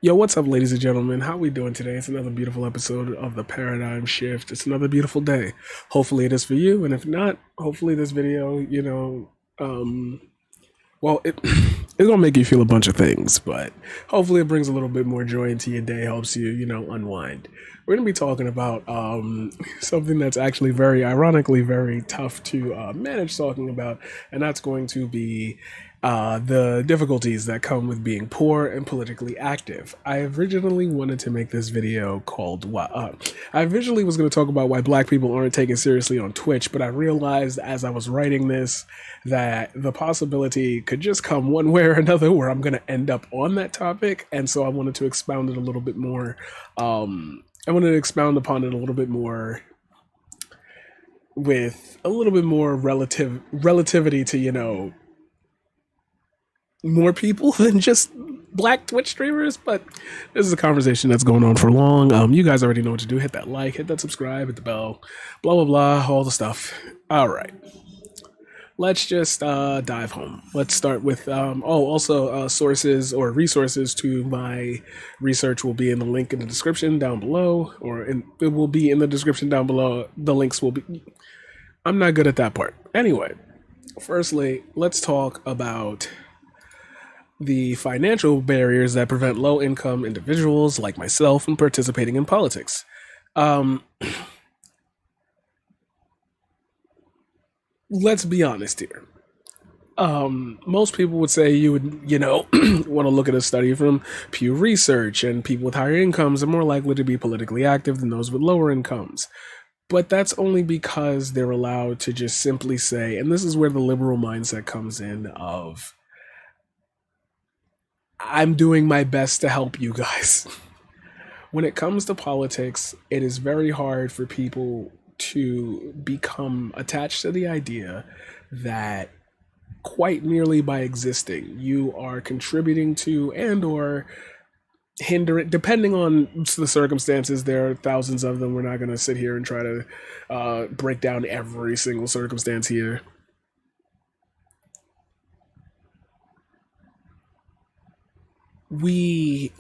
Yo, what's up, ladies and gentlemen? How we doing today? It's another beautiful episode of the Paradigm Shift. It's another beautiful day. Hopefully, it is for you, and if not, hopefully this video, um, it's gonna make you feel a bunch of things, but hopefully it brings a little bit more joy into your day, helps you, unwind. We're gonna be talking about something that's actually very ironically very tough to manage talking about, and that's going to be the difficulties that come with being poor and politically active. I originally wanted to make this video called I originally was going to talk about why black people aren't taken seriously on Twitch, but I realized as I was writing this that the possibility could just come one way or another where I'm going to end up on that topic, and so I wanted to expound it a little bit more. I wanted to expound upon it a little bit more with a little bit more relativity to more people than just black Twitch streamers, but this is a conversation that's going on for long. You guys already know what to do. Hit that like, hit that subscribe, hit the bell, blah, blah, blah, all the stuff. All right. Let's just dive home. Let's start with, also sources or resources to my research will be in the link in the description down below, it will be in the description down below. The links will be, I'm not good at that part. Anyway, firstly, let's talk about the financial barriers that prevent low income individuals like myself from participating in politics. Um, let's be honest here. Most people would say you would, want to look at a study from Pew Research, and people with higher incomes are more likely to be politically active than those with lower incomes. But that's only because they're allowed to just simply say, and this is where the liberal mindset comes in of, I'm doing my best to help you guys. When it comes to politics, it is very hard for people to become attached to the idea that quite merely by existing, you are contributing to and or hinder it, depending on the circumstances. There are thousands of them. We're not going to sit here and try to break down every single circumstance here. We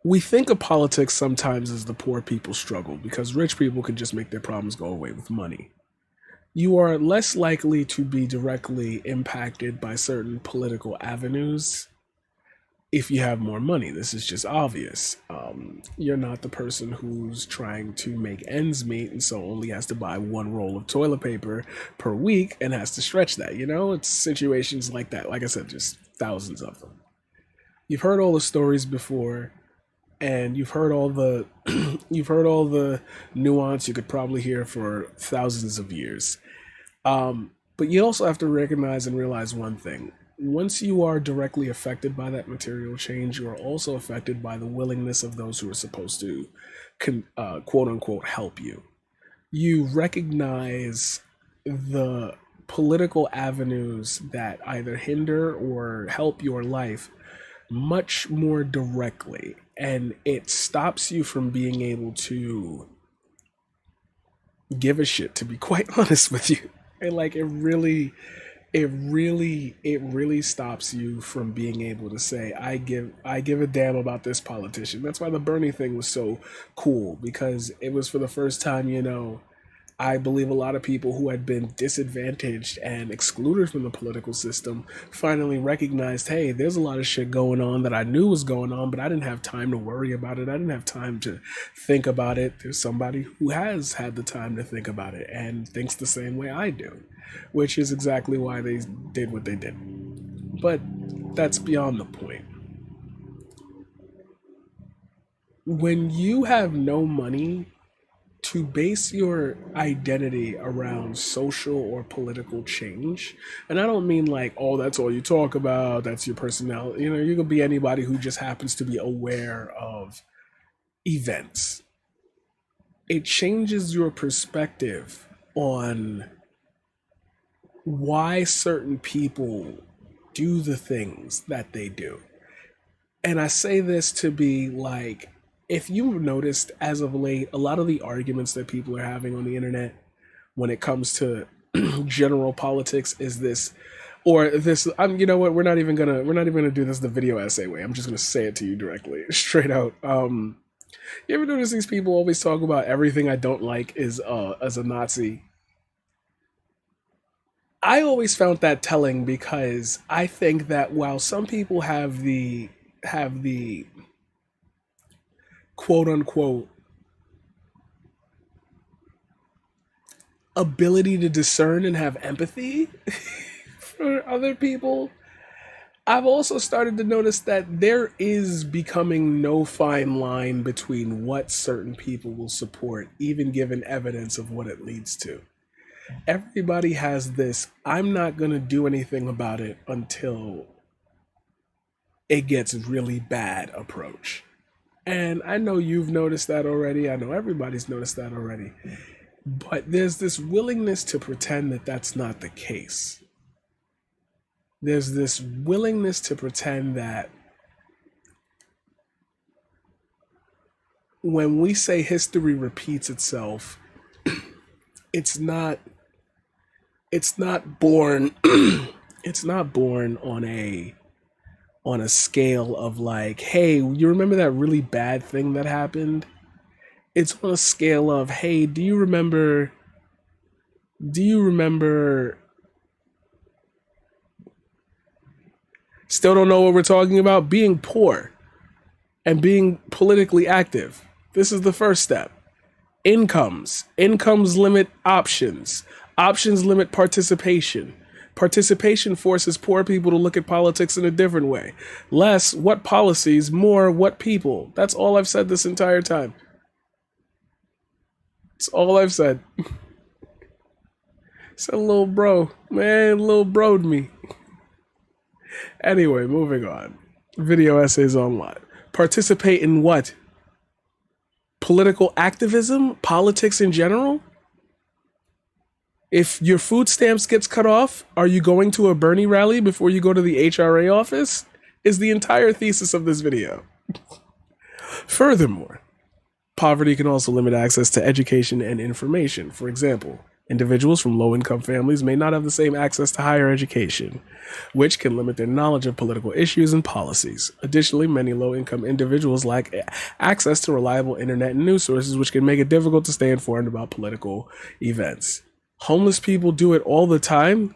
we think of politics sometimes as the poor people's struggle because rich people can just make their problems go away with money. You are less likely to be directly impacted by certain political avenues if you have more money. This is just obvious. You're not the person who's trying to make ends meet and so only has to buy one roll of toilet paper per week and has to stretch that. It's situations like that. Like I said, just thousands of them. You've heard all the stories before, and you've heard all the nuance you could probably hear for thousands of years. But you also have to recognize and realize one thing. Once you are directly affected by that material change, you are also affected by the willingness of those who are supposed to, quote unquote, help you. You recognize the political avenues that either hinder or help your life much more directly, and it stops you from being able to give a shit, to be quite honest with you. And like it really stops you from being able to say I give a damn about this politician. That's why the Bernie thing was so cool, because it was for the first time, I believe a lot of people who had been disadvantaged and excluded from the political system finally recognized, hey, there's a lot of shit going on that I knew was going on, but I didn't have time to worry about it. I didn't have time to think about it. There's somebody who has had the time to think about it and thinks the same way I do, which is exactly why they did what they did. But that's beyond the point. When you have no money to base your identity around social or political change, and I don't mean like, oh, that's all you talk about, that's your personality. You could be anybody who just happens to be aware of events. It changes your perspective on why certain people do the things that they do. And I say this to be like, if you've noticed as of late, a lot of the arguments that people are having on the internet when it comes to general politics is this. Or this, you know what? We're not even gonna do this the video essay way. I'm just gonna say it to you directly, straight out. You ever notice these people always talk about everything I don't like is as a Nazi? I always found that telling because I think that while some people have the quote unquote ability to discern and have empathy for other people, I've also started to notice that there is becoming no fine line between what certain people will support, even given evidence of what it leads to. Everybody has this, I'm not going to do anything about it until it gets really bad approach. And I know you've noticed that already. I know everybody's noticed that already. But there's this willingness to pretend that that's not the case. There's this willingness to pretend that when we say history repeats itself, it's not it's not born it's not born on a scale of like, hey, you remember that really bad thing that happened? It's on a scale of, hey, do you remember still don't know what we're talking about? Being poor and being politically active. This is the first step. Incomes limit options. Options limit participation. Participation forces poor people to look at politics in a different way. Less what policies, more what people. That's all I've said this entire time. It's all I've said. Said little bro. Man, little broed me. Anyway, moving on. Video essays on what? Participate in what? Political activism? Politics in general? If your food stamps gets cut off, are you going to a Bernie rally before you go to the HRA office? Is the entire thesis of this video. Furthermore, poverty can also limit access to education and information. For example, individuals from low-income families may not have the same access to higher education, which can limit their knowledge of political issues and policies. Additionally, many low-income individuals lack access to reliable internet and news sources, which can make it difficult to stay informed about political events. Homeless people do it all the time?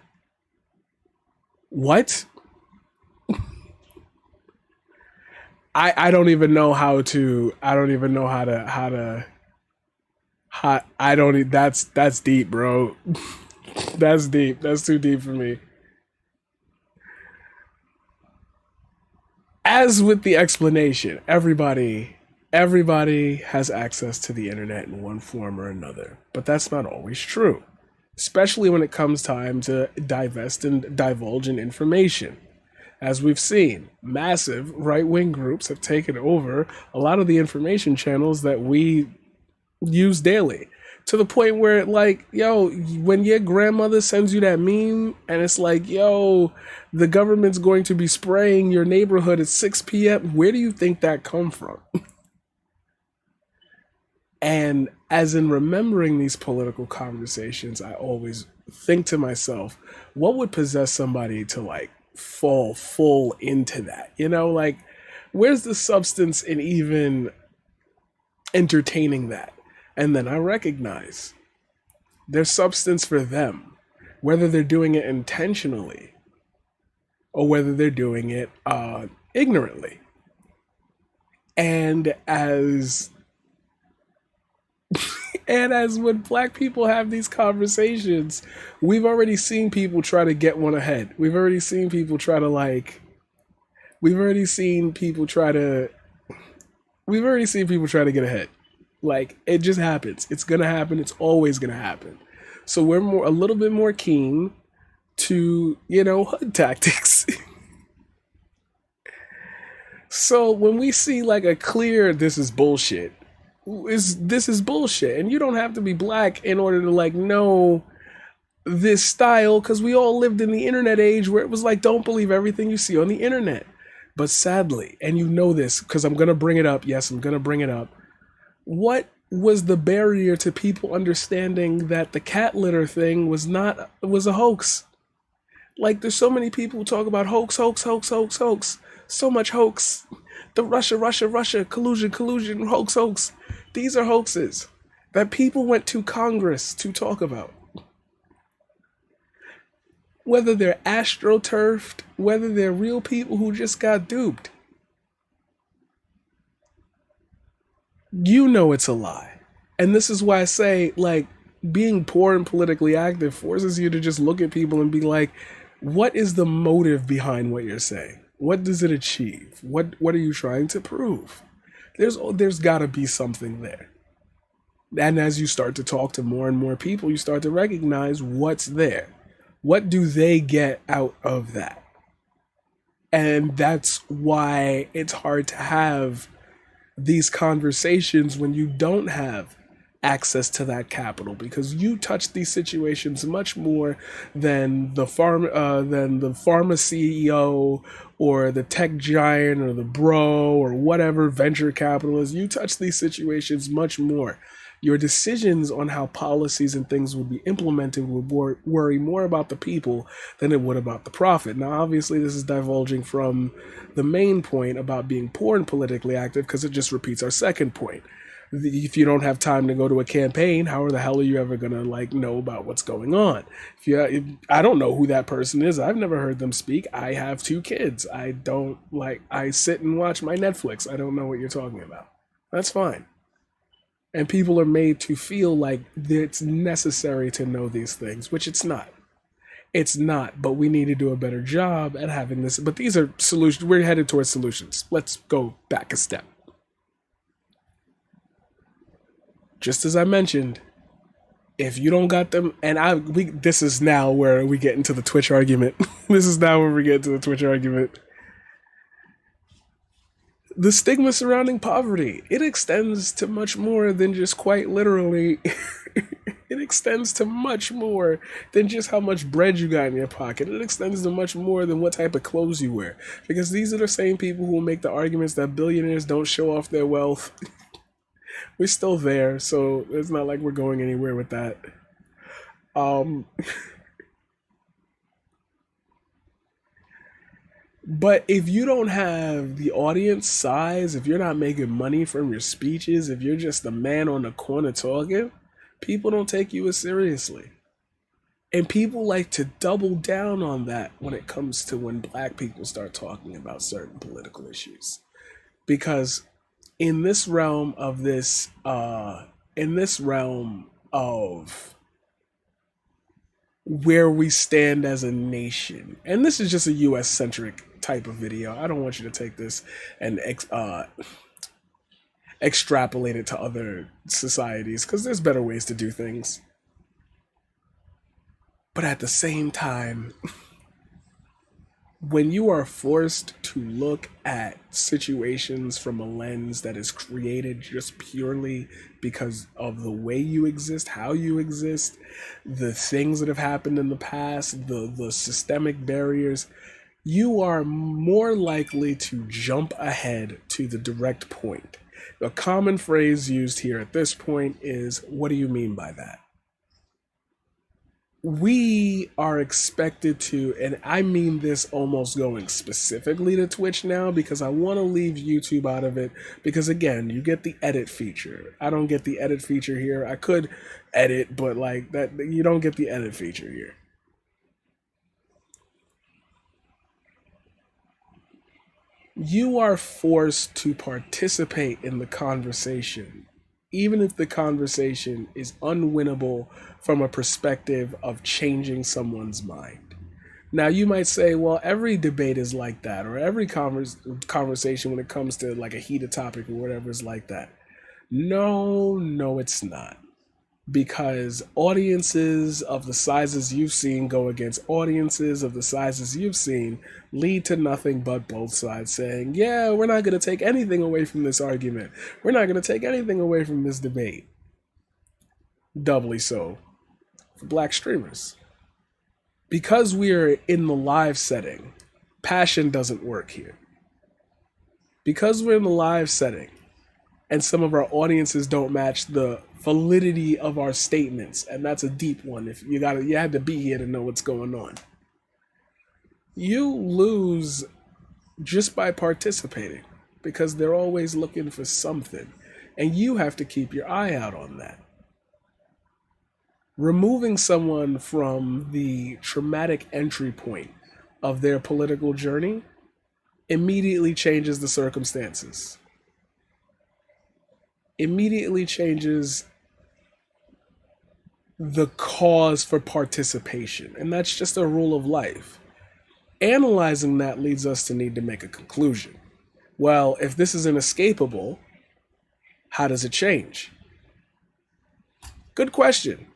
What? I don't even know how to I don't even know how I don't that's deep, bro. That's deep. That's too deep for me. As with the explanation, everybody has access to the internet in one form or another, but that's not always true, especially when it comes time to divest and divulge in information. As we've seen, massive right-wing groups have taken over a lot of the information channels that we use daily, to the point where, like, yo, when your grandmother sends you that meme and it's like, yo, the government's going to be spraying your neighborhood at 6 p.m., where do you think that come from? And as in remembering these political conversations, I always think to myself, what would possess somebody to like fall full into that? You know, like, where's the substance in even entertaining that? And then I recognize there's substance for them, whether they're doing it intentionally or whether they're doing it ignorantly. And as and as when black people have these conversations, we've already seen people try to get one ahead. We've already seen people try to get ahead. Like, it just happens. It's gonna happen. It's always gonna happen. So we're a little bit more keen to, hood tactics. So when we see like a clear, this is bullshit, this is bullshit, and you don't have to be black in order to like know this style, because we all lived in the internet age where it was like, don't believe everything you see on the internet. But sadly, and you know this because I'm gonna bring it up. Yes, I'm gonna bring it up. What was the barrier to people understanding that the cat litter thing was a hoax? Like, there's so many people who talk about hoax, hoax, hoax, hoax, hoax. So much hoax. The Russia, collusion, collusion, hoax, hoax. These are hoaxes that people went to Congress to talk about. Whether they're astroturfed, whether they're real people who just got duped. You know it's a lie. And this is why I say, like, being poor and politically active forces you to just look at people and be like, what is the motive behind what you're saying? What does it achieve? What are you trying to prove? There's got to be something there. And as you start to talk to more and more people, you start to recognize what's there. What do they get out of that? And that's why it's hard to have these conversations when you don't have access to that capital, because you touch these situations much more than the pharma CEO or the tech giant or the bro or whatever venture capitalist. You touch these situations much more. Your decisions on how policies and things would be implemented would worry more about the people than it would about the profit. Now, obviously, this is divulging from the main point about being poor and politically active, because it just repeats our second point. If you don't have time to go to a campaign, how the hell are you ever gonna know about what's going on? I don't know who that person is. I've never heard them speak. I have 2 kids. I sit and watch my Netflix. I don't know what you're talking about. That's fine. And people are made to feel like it's necessary to know these things, which it's not. It's not, but we need to do a better job at having this. But these are solutions. We're headed towards solutions. Let's go back a step. Just as I mentioned, if you don't got them, and this is now where we get into the Twitch argument. This is now where we get into the Twitch argument. The stigma surrounding poverty, it extends to much more than just quite literally. It extends to much more than just how much bread you got in your pocket. It extends to much more than what type of clothes you wear. Because these are the same people who will make the arguments that billionaires don't show off their wealth. We're still there, so it's not like we're going anywhere with that. But if you don't have the audience size, if you're not making money from your speeches, if you're just the man on the corner talking, people don't take you as seriously. And people like to double down on that when it comes to when black people start talking about certain political issues. Because in this realm of where we stand as a nation, and this is just a US centric type of video. I don't want you to take this and extrapolate it to other societies, because there's better ways to do things. But at the same time, when you are forced to look at situations from a lens that is created just purely because of the way you exist, how you exist, the things that have happened in the past, the systemic barriers, you are more likely to jump ahead to the direct point. A common phrase used here at this point is, what do you mean by that? We are expected to, and I mean this almost going specifically to Twitch now, because I want to leave YouTube out of it, because again, you get the edit feature. I don't get the edit feature here. I could edit, but like that, you don't get the edit feature here. You are forced to participate in the conversation, even if the conversation is unwinnable from a perspective of changing someone's mind. Now, you might say, well, every debate is like that, or every conversation when it comes to like a heated topic or whatever is like that. No, it's not. Because audiences of the sizes you've seen go against audiences of the sizes you've seen lead to nothing but both sides saying, yeah, we're not going to take anything away from this argument. We're not going to take anything away from this debate. Doubly so for black streamers. Because we're in the live setting, passion doesn't work here. Because we're in the live setting, and some of our audiences don't match the validity of our statements, and that's a deep one. If you had to be here to know what's going on. You lose just by participating because they're always looking for something. And you have to keep your eye out on that. Removing someone from the traumatic entry point of their political journey immediately changes the circumstances, immediately changes the cause for participation. And that's just a rule of life. Analyzing that leads us to need to make a conclusion. Well, if this is inescapable, how does it change? Good question.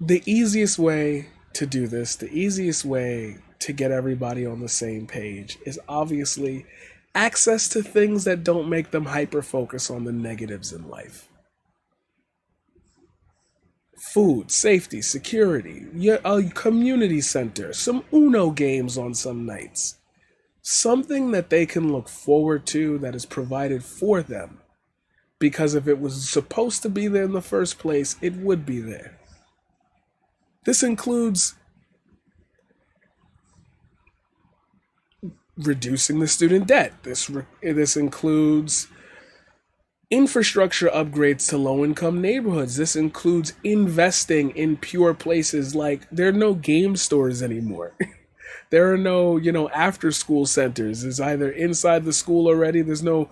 The easiest way to do this, the easiest way to get everybody on the same page is obviously access to things that don't make them hyper focus on the negatives in life. Food, safety, security, a community center, some Uno games on some nights. Something that they can look forward to that is provided for them. Because if it was supposed to be there in the first place, it would be there. This includes reducing the student debt. This includes infrastructure upgrades to low-income neighborhoods. This includes investing in pure places like there are no game stores anymore. There are no, after school centers. It's either inside the school already. There's no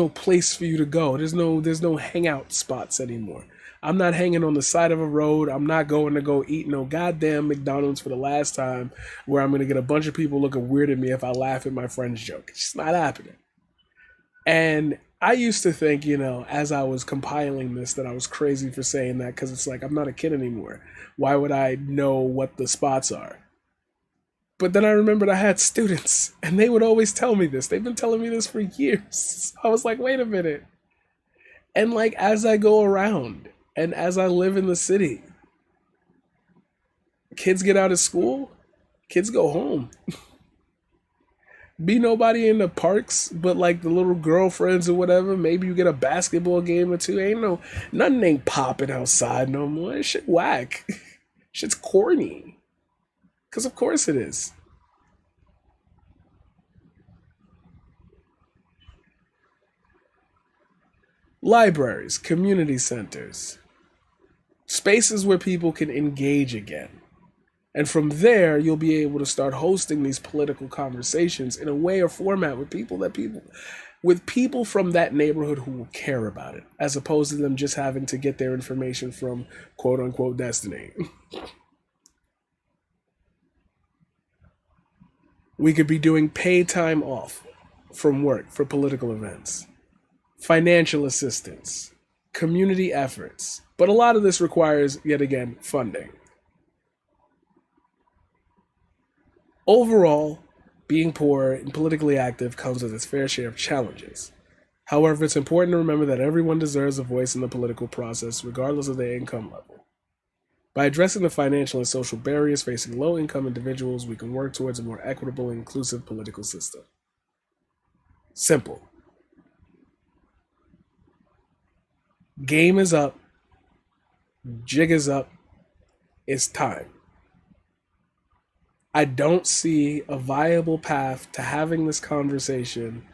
place for you to go. There's no hangout spots anymore. I'm not hanging on the side of a road. I'm not going to go eat no goddamn McDonald's for the last time where I'm going to get a bunch of people looking weird at me if I laugh at my friend's joke. It's just not happening. And I used to think, as I was compiling this, that I was crazy for saying that because it's like I'm not a kid anymore. Why would I know what the spots are? But then I remembered I had students and they would always tell me this. They've been telling me this for years. I was like, wait a minute. And like as I go around and as I live in the city, kids get out of school, kids go home. Be nobody in the parks but like the little girlfriends or whatever. Maybe you get a basketball game or two. Nothing ain't popping outside no more. This shit whack. Shit's corny. Because of course it is. Libraries, community centers, spaces where people can engage again. And from there, you'll be able to start hosting these political conversations in a way or format with people from that neighborhood who will care about it, as opposed to them just having to get their information from quote unquote destiny. We could be doing paid time off from work for political events, financial assistance, community efforts. But a lot of this requires, yet again, funding. Overall, being poor and politically active comes with its fair share of challenges. However, it's important to remember that everyone deserves a voice in the political process, regardless of their income level. By addressing the financial and social barriers facing low income individuals, we can work towards a more equitable and inclusive political system. Simple. Game is up. Jig is up. It's time. I don't see a viable path to having this conversation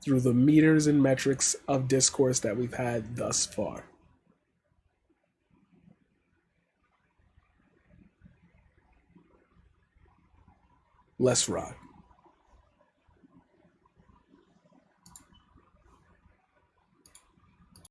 through the meters and metrics of discourse that we've had thus far. Let's rock.